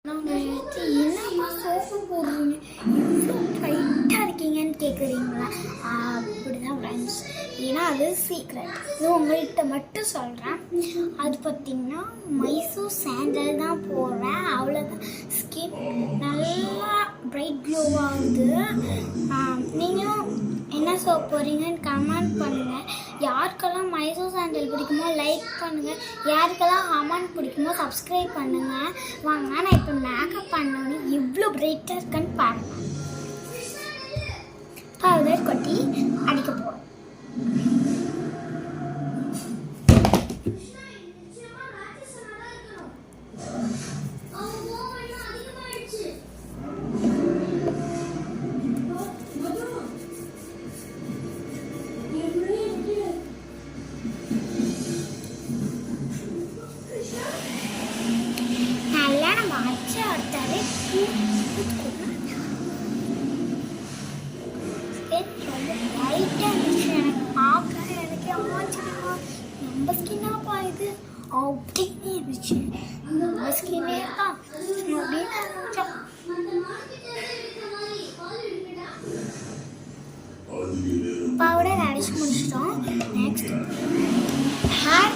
என்னம்மா சோப்பு போடுறீங்க இவ்வளோ டைட்டாக இருக்கீங்கன்னு கேட்குறீங்களா? அப்படிதான் ஃப்ரெண்ட்ஸ். ஏன்னா அது சீக்ரெட். இது உங்கள்கிட்ட மட்டும் சொல்கிறேன். அது பார்த்திங்கன்னா மைசூர் சாண்டல் தான் போடுறேன். அவ்வளோதான். ஸ்கின் நல்லா பிரைட் க்ளோ ஆகுது. நீங்களும் என்ன சோப் போடுறீங்கன்னு கமெண்ட் பண்ணுங்கள். யாருக்கெல்லாம் மைசூர் சாண்டல் பிடிக்குமோ லைக் பண்ணுங்கள். யாருக்கெல்லாம் ஹமான் பிடிக்குமோ சப்ஸ்கிரைப் பண்ணுங்கள். வாங்க, நான் இப்போ மேக்கப் பண்ணோன்னு இவ்வளோ பிரைட்டாக இருக்குன்னு பாருங்கள். பவுடர் கொட்டி அடிக்க போகிறோம். நம்ம ஸ்கின்னாப்பா இது அப்படின்னு இருந்துச்சு. நம்ம ஸ்கின்னே தான் அப்படின்னு நினைச்சோம். பவுடர் அடிச்சு முடிச்சிட்டோம். நெக்ஸ்ட் ஹேர்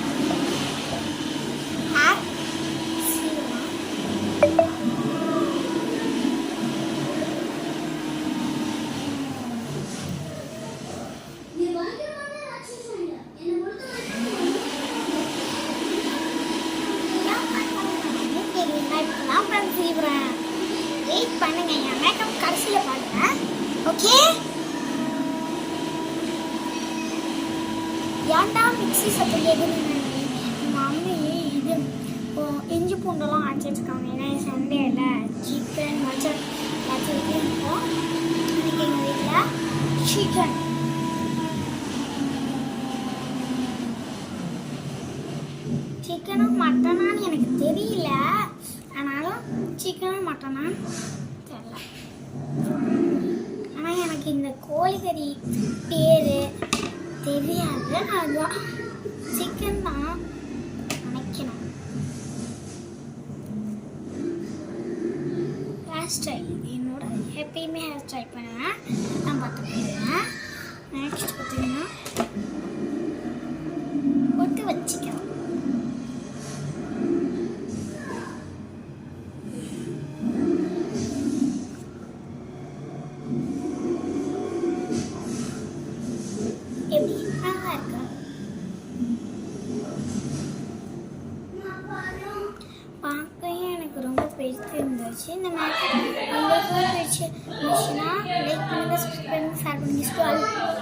வெயிட் பண்ணுங்க, என் மேக்கப் கடைசியில் பாருங்க. ஓகே, ஏன்டா மிக்ஸி சத்தம் கேட்குறீங்க? மம்மி இது இஞ்சி பூண்டெல்லாம் அரைச்சி வச்சுக்காங்க. ஏன்னா சண்டேல சிக்கன் மட்டன் வச்சுருக்கோம். இன்னைக்கு எங்கள் வீட்டில் சிக்கனும் மட்டனான்னு எனக்கு தெரியல. ஆனாலும் சிக்கனும் மட்டனான்னு தெரியல. ஆனால் எனக்கு இந்த கோழிக்கறி பேர் தெரியாது. அதுதான் சிக்கன் தான் நினைக்கணும். ஹேர் ஸ்டைல் என்னோட எப்பயுமே ஹேர் ஸ்டைல் பண்ணுவேன். நான் பார்த்துக்கிறேன். நெக்ஸ்ட் பார்த்தீங்கன்னா பொட்டு வச்சுக்கிறோம். பார்க்கையும் எனக்கு ரொம்ப பிடிச்சி இருந்துச்சு. இந்த மேக்கப் உங்களுக்கு பிடிச்சி இருந்துச்சுன்னா லைக் பண்ணுங்கள், சப்ஸ்கிரைப் பண்ணுங்கள், ஷேர் பண்ணுங்கள்.